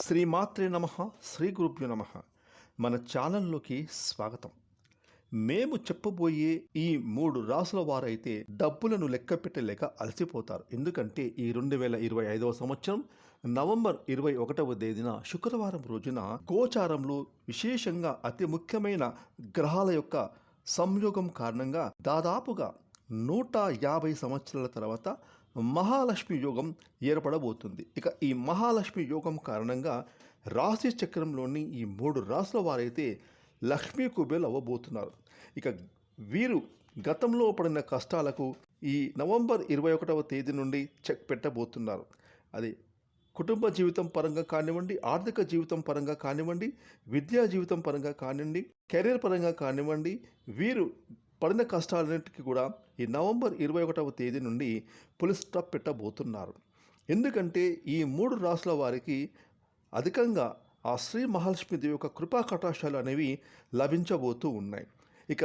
శ్రీమాత్రే నమః. శ్రీ గురుభ్యో నమః. మన ఛానల్లోకి స్వాగతం. మేము చెప్పబోయే ఈ 3 రాసుల వారైతే డబ్బులను లెక్క పెట్టలేక అలసిపోతారు. ఎందుకంటే ఈ 2025వ సంవత్సరం నవంబర్ 21వ తేదీన శుక్రవారం రోజున గోచారంలో విశేషంగా అతి ముఖ్యమైన గ్రహాల యొక్క సంయోగం కారణంగా దాదాపుగా 150 సంవత్సరాల తర్వాత మహాలక్ష్మి యోగం ఏర్పడబోతుంది. ఇక ఈ మహాలక్ష్మి యోగం కారణంగా రాశి చక్రంలోని ఈ 3 రాసుల వారైతే లక్ష్మీ కుబేలు అవ్వబోతున్నారు. ఇక వీరు గతంలో పడిన కష్టాలకు ఈ నవంబర్ 21వ తేదీ నుండి చెక్ పెట్టబోతున్నారు. అది కుటుంబ జీవితం పరంగా కానివ్వండి, ఆర్థిక జీవితం పరంగా కానివ్వండి, విద్యా జీవితం పరంగా కానివ్వండి, కెరీర్ పరంగా కానివ్వండి, వీరు పడిన కష్టాలన్నింటికీ కూడా ఈ నవంబర్ 21వ తేదీ నుండి ఫుల్ స్టాప్ పెట్టబోతున్నారు. ఎందుకంటే ఈ 3 రాసుల వారికి అధికంగా ఆ శ్రీ మహాలక్ష్మీదేవి యొక్క కృపా కటాక్షాలు అనేవి లభించబోతూ ఉన్నాయి. ఇక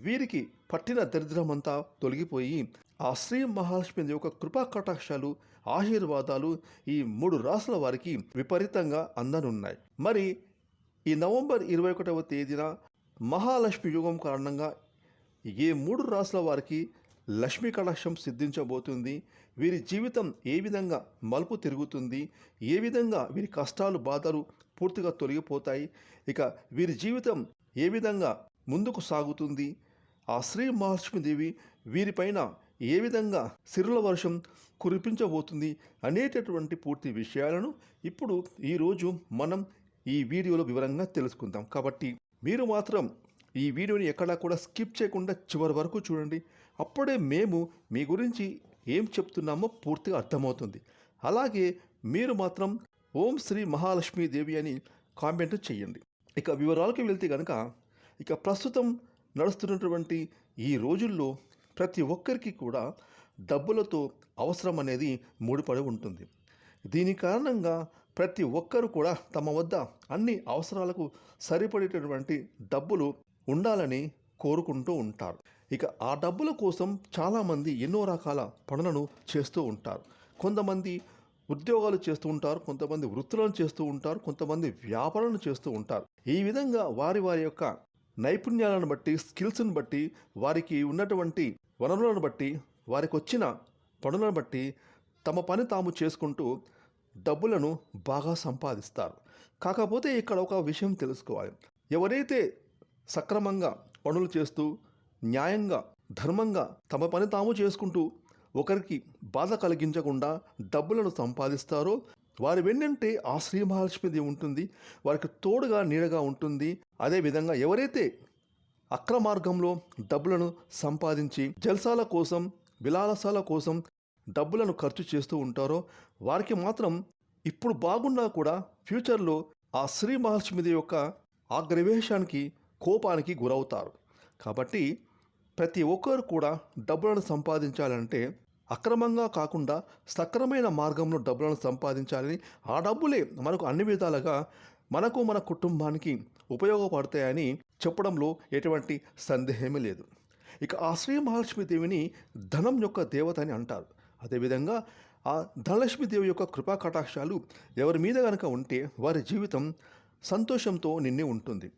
వీరికి పట్టిన దరిద్రమంతా తొలగిపోయి ఆ శ్రీ మహాలక్ష్మీదేవి యొక్క కృపా కటాక్షాలు ఆశీర్వాదాలు ఈ 3 రాసుల వారికి విపరీతంగా అందనున్నాయి. మరి ఈ నవంబర్ 21వ తేదీన మహాలక్ష్మి యోగం కారణంగా ఏ 3 రాసుల వారికి లక్ష్మీ కటాక్షం సిద్ధించబోతుంది, వీరి జీవితం ఏ విధంగా మలుపు తిరుగుతుంది, ఏ విధంగా వీరి కష్టాలు బాధలు పూర్తిగా తొలగిపోతాయి, ఇక వీరి జీవితం ఏ విధంగా ముందుకు సాగుతుంది, ఆ శ్రీ మహాలక్ష్మీదేవి వీరిపైన ఏ విధంగా సిరుల వర్షం కురిపించబోతుంది అనేటటువంటి పూర్తి విషయాలను ఇప్పుడు ఈరోజు మనం ఈ వీడియోలో వివరంగా తెలుసుకుందాం. కాబట్టి మీరు మాత్రం ఈ వీడియోని ఎక్కడా కూడా స్కిప్ చేయకుండా చివరి వరకు చూడండి. అప్పుడే మేము మీ గురించి ఏం చెప్తున్నామో పూర్తిగా అర్థమవుతుంది. అలాగే మీరు మాత్రం ఓం శ్రీ మహాలక్ష్మీదేవి అని కామెంట్ చేయండి. ఇక వివరాలకు వెళ్తే కనుక ఇక ప్రస్తుతం నడుస్తున్నటువంటి ఈ రోజుల్లో ప్రతి ఒక్కరికి కూడా డబ్బులతో అవసరం అనేది ముడిపడి ఉంటుంది. దీని కారణంగా ప్రతి ఒక్కరు కూడా తమ వద్ద అన్ని అవసరాలకు సరిపడేటటువంటి డబ్బులు ఉండాలని కోరుకుంటూ ఉంటారు. ఇక ఆ డబ్బుల కోసం చాలామంది ఎన్నో రకాల పనులను చేస్తూ ఉంటారు. కొంతమంది ఉద్యోగాలు చేస్తూ ఉంటారు, కొంతమంది వృత్తులను చేస్తూ ఉంటారు, కొంతమంది వ్యాపారాలను చేస్తూ ఉంటారు. ఈ విధంగా వారి వారి యొక్క నైపుణ్యాలను బట్టి, స్కిల్స్ని బట్టి, వారికి ఉన్నటువంటి వనరులను బట్టి, వారికి వచ్చిన పనులను బట్టి తమ పని తాము చేసుకుంటూ డబ్బులను బాగా సంపాదిస్తారు. కాకపోతే ఇక్కడ ఒక విషయం తెలుసుకోవాలి. ఎవరైతే సక్రమంగా పనులు చేస్తూ న్యాయంగా ధర్మంగా తమ పని తాము చేసుకుంటూ ఒకరికి బాధ కలిగించకుండా డబ్బులను సంపాదిస్తారో వారి వెన్నంటే ఆ శ్రీ మహాలక్ష్మీదేవి ఉంటుంది, వారికి తోడుగా నీడగా ఉంటుంది. అదేవిధంగా ఎవరైతే అక్రమార్గంలో డబ్బులను సంపాదించి జల్సాల కోసం విలాసాల కోసం డబ్బులను ఖర్చు చేస్తూ ఉంటారో వారికి మాత్రం ఇప్పుడు బాగున్నా కూడా ఫ్యూచర్లో ఆ శ్రీ మహాలక్ష్మీదేవి యొక్క ఆగ్రవేశానికి కోపానికి గురవుతారు. కాబట్టి ప్రతి ఒక్కరు కూడా డబ్బులను సంపాదించాలంటే అక్రమంగా కాకుండా సక్రమైన మార్గంలో డబ్బులను సంపాదించాలని, ఆ డబ్బులే మనకు అన్ని విధాలుగా మనకు మన కుటుంబానికి ఉపయోగపడతాయని చెప్పడంలో ఎటువంటి సందేహమే లేదు. ఇక ఆ శ్రీ మహాలక్ష్మీదేవిని ధనం యొక్క దేవత అని అంటారు. అదేవిధంగా ఆ ధనలక్ష్మీదేవి యొక్క కృపా కటాక్షాలు ఎవరి మీద కనుక ఉంటే వారి జీవితం సంతోషంతో నిండి ఉంటుంది.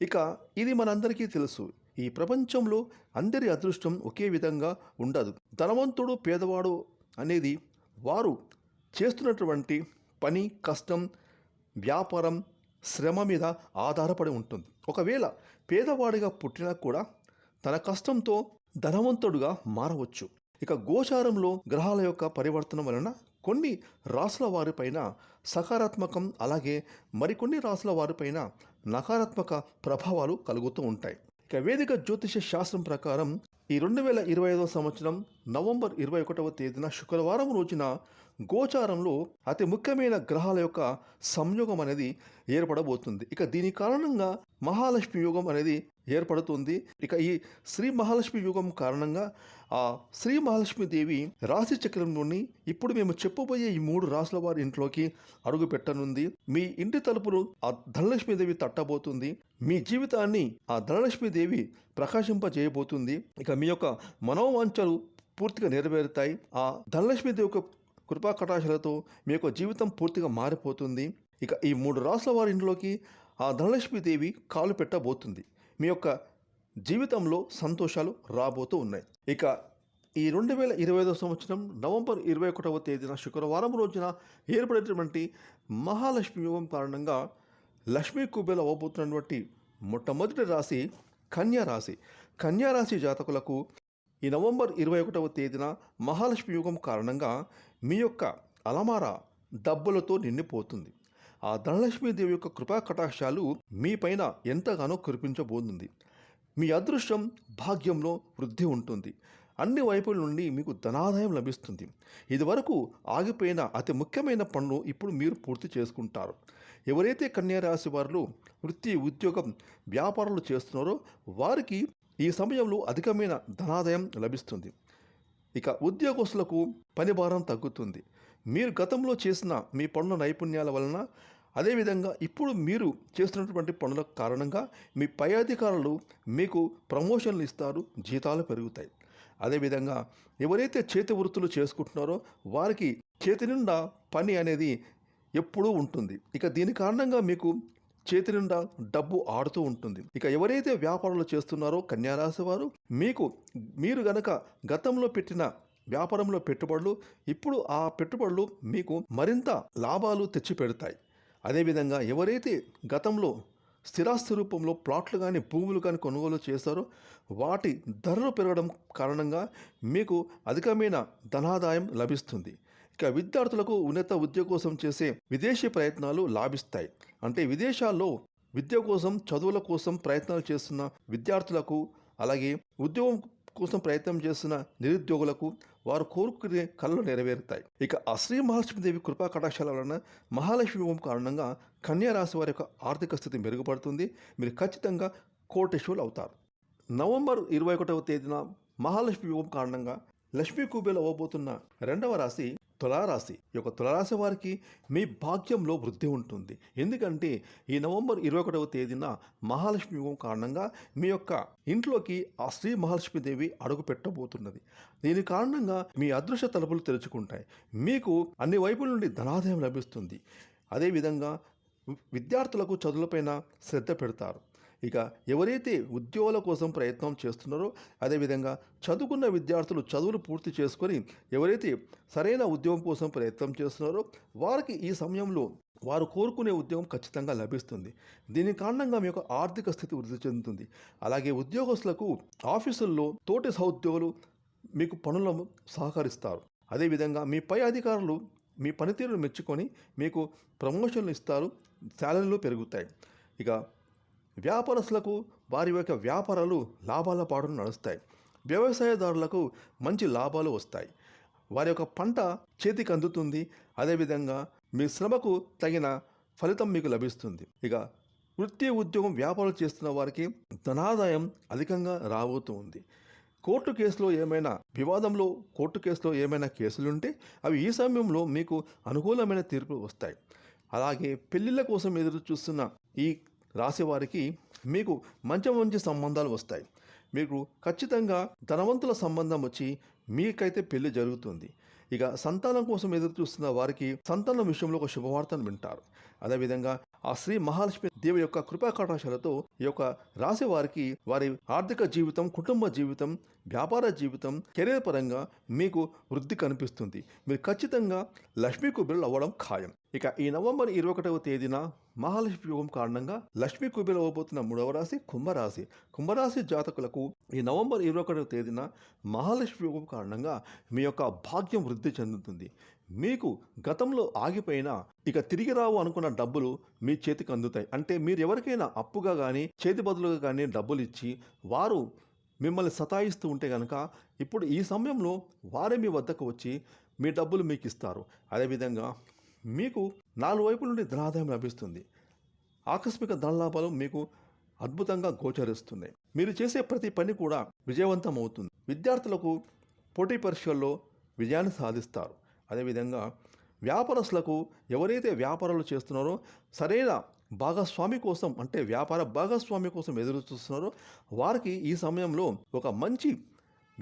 ఇక ఇది మనందరికీ తెలుసు, ఈ ప్రపంచంలో అందరి అదృష్టం ఒకే విధంగా ఉండదు. ధనవంతుడు పేదవాడు అనేది వారు చేస్తున్నటువంటి పని, కష్టం, వ్యాపారం, శ్రమ మీద ఆధారపడి ఉంటుంది. ఒకవేళ పేదవాడిగా పుట్టినా కూడా తన కష్టంతో ధనవంతుడుగా మారవచ్చు. ఇక గోచారంలో గ్రహాల యొక్క పరివర్తన వలన కొన్ని రాసుల వారిపైన సకారాత్మకం, అలాగే మరికొన్ని రాసుల వారిపైన నకారాత్మక ప్రభావాలు కలుగుతూ ఉంటాయి. ఇక వేదిక జ్యోతిష శాస్త్రం ప్రకారం ఈ 2025వ సంవత్సరం నవంబర్ 21వ తేదీన శుక్రవారం రోజున గోచారంలో అతి ముఖ్యమైన గ్రహాల యొక్క సంయోగం అనేది ఏర్పడబోతుంది. ఇక దీని కారణంగా మహాలక్ష్మి యోగం అనేది ఏర్పడుతుంది. ఇక ఈ శ్రీ మహాలక్ష్మి యోగం కారణంగా ఆ శ్రీ మహాలక్ష్మీదేవి రాశి చక్రంలోని ఇప్పుడు మేము చెప్పబోయే ఈ 3 రాసుల వారి ఇంట్లోకి అడుగు పెట్టనుంది. మీ ఇంటి తలుపులు ఆ ధనలక్ష్మీదేవి తట్టబోతుంది. మీ జీవితాన్ని ఆ ధనలక్ష్మీదేవి ప్రకాశింపజేయబోతుంది. ఇక మీ యొక్క మనోవాంఛలు పూర్తిగా నెరవేరుతాయి. ఆ ధనలక్ష్మీదేవి యొక్క కృపా కటాక్షాలతో మీ యొక్క జీవితం పూర్తిగా మారిపోతుంది. ఇక ఈ 3 రాసుల వారి ఇంట్లోకి ఆ ధనలక్ష్మీదేవి కాలు పెట్టబోతుంది. మీ యొక్క జీవితంలో సంతోషాలు రాబోతూ ఉన్నాయి. ఇక ఈ 2025 సంవత్సరం నవంబర్ 21వ తేదీన శుక్రవారం రోజున ఏర్పడేటటువంటి మహాలక్ష్మి యోగం కారణంగా లక్ష్మీ కుబేలు అవ్వబోతున్నటువంటి మొట్టమొదటి రాశి కన్యా రాశి. కన్యా రాశి జాతకులకు ఈ నవంబర్ 21వ తేదీన మహాలక్ష్మి యోగం కారణంగా మీ యొక్క అలమారా డబ్బులతో నిండిపోతుంది. ఆ ధనలక్ష్మీదేవి యొక్క కృపా కటాక్షాలు మీ పైన ఎంతగానో కురిపించబోతుంది. మీ అదృష్టం భాగ్యంలో వృద్ధి ఉంటుంది. అన్ని వైపుల నుండి మీకు ధనాదాయం లభిస్తుంది. ఇదివరకు ఆగిపోయిన అతి ముఖ్యమైన పనులు ఇప్పుడు మీరు పూర్తి చేసుకుంటారు. ఎవరైతే కన్యా రాశి వారు వృత్తి, ఉద్యోగం, వ్యాపారాలు చేస్తున్నారో వారికి ఈ సమయంలో అధికమైన ధనాదాయం లభిస్తుంది. ఇక ఉద్యోగస్తులకు పని భారం తగ్గుతుంది. మీరు గతంలో చేసిన మీ పనుల నైపుణ్యాల వలన, అదేవిధంగా ఇప్పుడు మీరు చేస్తున్నటువంటి పనుల కారణంగా మీ పై అధికారులు మీకు ప్రమోషన్లు ఇస్తారు, జీతాలు పెరుగుతాయి. అదేవిధంగా ఎవరైతే చేతి వృత్తులు చేసుకుంటున్నారో వారికి చేతి నిండా పని అనేది ఎప్పుడూ ఉంటుంది. ఇక దీని కారణంగా మీకు చేతి నిండా డబ్బు ఆడుతూ ఉంటుంది. ఇక ఎవరైతే వ్యాపారాలు చేస్తున్నారో కన్యారాశి వారు మీరు గనక గతంలో పెట్టిన వ్యాపారంలో పెట్టుబడులు ఇప్పుడు ఆ పెట్టుబడులు మీకు మరింత లాభాలు తెచ్చిపెడతాయి. అదేవిధంగా ఎవరైతే గతంలో స్థిరాస్తి రూపంలో ప్లాట్లు కానీ భూములు కానీ కొనుగోలు చేశారో వాటి ధరలు పెరగడం కారణంగా మీకు అధికమైన ధనాదాయం లభిస్తుంది. ఇక విద్యార్థులకు ఉన్నత ఉద్యోగం కోసం చేసే విదేశీ ప్రయత్నాలు లాభిస్తాయి. అంటే విదేశాల్లో విద్య కోసం, చదువుల కోసం ప్రయత్నాలు చేస్తున్న విద్యార్థులకు, అలాగే ఉద్యోగం కోసం ప్రయత్నం చేస్తున్న నిరుద్యోగులకు వారు కోరుకునే కళలు నెరవేరుతాయి. ఇక ఆ శ్రీ మహాలక్ష్మీదేవి కృపా కటాక్షాల వలన మహాలక్ష్మి యోగం కారణంగా కన్యా రాశి వారి యొక్క ఆర్థిక స్థితి మెరుగుపడుతుంది. మీరు ఖచ్చితంగా కోటేశ్వరులు అవుతారు. నవంబర్ 21వ తేదీన మహాలక్ష్మి యోగం కారణంగా లక్ష్మీ కుబేలు అవ్వబోతున్న రెండవ రాశి తులారాశి. ఈ యొక్క తులారాశి వారికి మీ భాగ్యంలో వృద్ధి ఉంటుంది. ఎందుకంటే ఈ నవంబర్ 21వ తేదీన మహాలక్ష్మి యోగం కారణంగా మీ యొక్క ఇంట్లోకి ఆ శ్రీ మహాలక్ష్మీదేవి అడుగు పెట్టబోతున్నది. దీని కారణంగా మీ అదృష్ట తలుపులు తెరుచుకుంటాయి. మీకు అన్ని వైపుల నుండి ధనాదాయం లభిస్తుంది. అదేవిధంగా విద్యార్థులకు చదువులపైన శ్రద్ధ పెడతారు. ఇక ఎవరైతే ఉద్యోగాల కోసం ప్రయత్నం చేస్తున్నారో, అదేవిధంగా చదువుకున్న విద్యార్థులు చదువులు పూర్తి చేసుకొని ఎవరైతే సరైన ఉద్యోగం కోసం ప్రయత్నం చేస్తున్నారో వారికి ఈ సమయంలో వారు కోరుకునే ఉద్యోగం ఖచ్చితంగా లభిస్తుంది. దీని కారణంగా మీ యొక్క ఆర్థిక స్థితి వృద్ధి చెందుతుంది. అలాగే ఉద్యోగస్తులకు ఆఫీసుల్లో తోటి సహోద్యోగులు మీకు పనులను సహకరిస్తారు. అదేవిధంగా మీ పై అధికారులు మీ పనితీరును మెచ్చుకొని మీకు ప్రమోషన్లు ఇస్తారు, శాలరీలు పెరుగుతాయి. ఇక వ్యాపారస్తులకు వారి యొక్క వ్యాపారాలు లాభాల పాటును నడుస్తాయి. వ్యవసాయదారులకు మంచి లాభాలు వస్తాయి. వారి యొక్క పంట చేతికి అందుతుంది. అదేవిధంగా మీ శ్రమకు తగిన ఫలితం మీకు లభిస్తుంది. ఇక వృత్తి, ఉద్యోగం, వ్యాపారాలు చేస్తున్న వారికి ధనాదాయం అధికంగా రాబోతూ ఉంది. కోర్టు కేసులో ఏమైనా కేసులుంటే అవి ఈ సమయంలో మీకు అనుకూలమైన తీర్పులు వస్తాయి. అలాగే పెళ్ళిళ్ళ కోసం ఎదురు చూస్తున్న ఈ రాశి వారికి మీకు మంచి సంబంధాలు వస్తాయి. మీకు ఖచ్చితంగా ధనవంతుల సంబంధం వచ్చి మీకైతే పెళ్లి జరుగుతుంది. ఇక సంతానం కోసం ఎదురు చూస్తున్న వారికి సంతానం విషయంలో ఒక శుభవార్తను వింటారు. అదేవిధంగా ఆ శ్రీ మహాలక్ష్మి దేవి యొక్క కృపా కటాక్షాలతో ఈ యొక్క రాశి వారికి వారి ఆర్థిక జీవితం, కుటుంబ జీవితం, వ్యాపార జీవితం, కెరీర్ పరంగా మీకు వృద్ధి కనిపిస్తుంది. మీరు ఖచ్చితంగా లక్ష్మీ కుబేరులు అవ్వడం ఖాయం. ఇక ఈ నవంబర్ 21వ తేదీన మహాలక్ష్మి యోగం కారణంగా లక్ష్మీ కుబేరులు అవ్వబోతున్న మూడవ రాశి కుంభరాశి. కుంభరాశి జాతకులకు ఈ నవంబర్ 21వ తేదీన మహాలక్ష్మి యోగం కారణంగా మీ యొక్క భాగ్యం వృద్ధి చెందుతుంది. మీకు గతంలో ఆగిపోయినా ఇక తిరిగి రావు అనుకున్న డబ్బులు మీ చేతికి అందుతాయి. అంటే మీరు ఎవరికైనా అప్పుగా కానీ చేతి బదులుగా కానీ డబ్బులు ఇచ్చి వారు మిమ్మల్ని సతాయిస్తూ ఉంటే కనుక ఇప్పుడు ఈ సమయంలో వారే మీ వద్దకు వచ్చి మీ డబ్బులు మీకు ఇస్తారు. అదేవిధంగా మీకు 4 వైపుల నుండి ధనాదాయం లభిస్తుంది. ఆకస్మిక ధనలాభాలు మీకు అద్భుతంగా గోచరిస్తున్నాయి. మీరు చేసే ప్రతి పని కూడా విజయవంతం అవుతుంది. విద్యార్థులకు పోటీ పరీక్షల్లో విజయాన్ని సాధిస్తారు. అదేవిధంగా వ్యాపారస్తులకు ఎవరైతే వ్యాపారాలు చేస్తున్నారో సరైన భాగస్వామి కోసం, అంటే వ్యాపార భాగస్వామి కోసం ఎదురు చూస్తున్నారో వారికి ఈ సమయంలో ఒక మంచి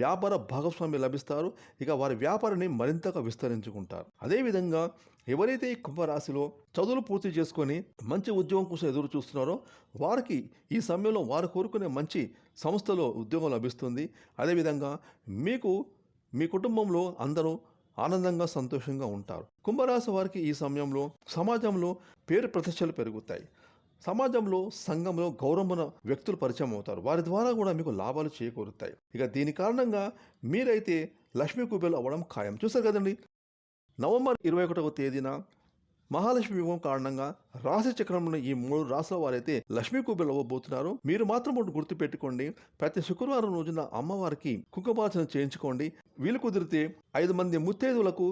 వ్యాపార భాగస్వామి లభిస్తారు. ఇక వారి వ్యాపారాన్ని మరింతగా విస్తరించుకుంటారు. అదేవిధంగా ఎవరైతే ఈ కుంభరాశిలో చదువులు పూర్తి చేసుకొని మంచి ఉద్యోగం కోసం ఎదురు చూస్తున్నారో వారికి ఈ సమయంలో వారు కోరుకునే మంచి సంస్థలో ఉద్యోగం లభిస్తుంది. అదేవిధంగా మీకు మీ కుటుంబంలో అందరూ ఆనందంగా సంతోషంగా ఉంటారు. కుంభరాశి వారికి ఈ సమయంలో సమాజంలో పేరు ప్రతిష్టలు పెరుగుతాయి. సమాజంలో సంఘంలో గౌరవమైన వ్యక్తులు పరిచయం అవుతారు. వారి ద్వారా కూడా మీకు లాభాలు చేకూరుతాయి. ఇక దీని కారణంగా మీరైతే లక్ష్మీ కుబేరులు అవ్వడం ఖాయం. చూసారు కదండి, నవంబర్ 21వ తేదీన మహాలక్ష్మి యోగం కారణంగా రాశి చక్రంలో ఈ 3 రాశుల వారైతే లక్ష్మీ కుబేరులు అవ్వబోతున్నారు. మీరు మాత్రం ఒకటి గుర్తుపెట్టుకోండి, ప్రతి శుక్రవారం రోజున అమ్మవారికి కుంకుమార్చన చేయించుకోండి. వీలు కుదిరితే 5 మంది ముత్తైదువులకు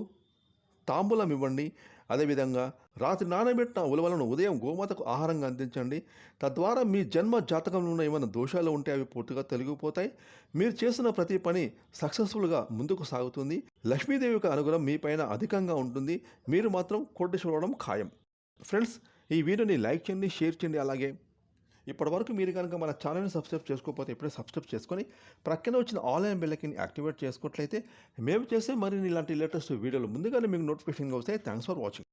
తాంబూలం ఇవ్వండి. అదేవిధంగా రాత్రి నానబెట్టిన ఉలవలను ఉదయం గోమాతకు ఆహారంగా అందించండి. తద్వారా మీ జన్మ జాతకంలో ఉన్న ఏమైనా దోషాలు ఉంటే అవి పూర్తిగా తొలగిపోతాయి. మీరు చేస్తున్న ప్రతి పని సక్సెస్ఫుల్గా ముందుకు సాగుతుంది. లక్ష్మీదేవి యొక్క అనుగ్రహం మీ పైన అధికంగా ఉంటుంది. మీరు మాత్రం కోటేశ్వరుడు అవ్వడం ఖాయం. ఫ్రెండ్స్, ఈ వీడియోని లైక్ చేయండి, షేర్ చేయండి. అలాగే ఇప్పటివరకు మీరు కనుక మన ఛానల్ని సబ్స్క్రైబ్ చేసుకోకపోతే ఇప్పుడే సబ్స్క్రైబ్ చేసుకొని ప్రక్కన వచ్చిన ఆన్లైన్ బెల్ ఐకాన్ని యాక్టివేట్ చేసుకున్నట్లయితే మేము చేసే మరిన్ని ఇలాంటి లేటెస్ట్ వీడియోలు ముందుగానే మీకు నోటిఫికేషన్గా వస్తాయి. Thanks for watching.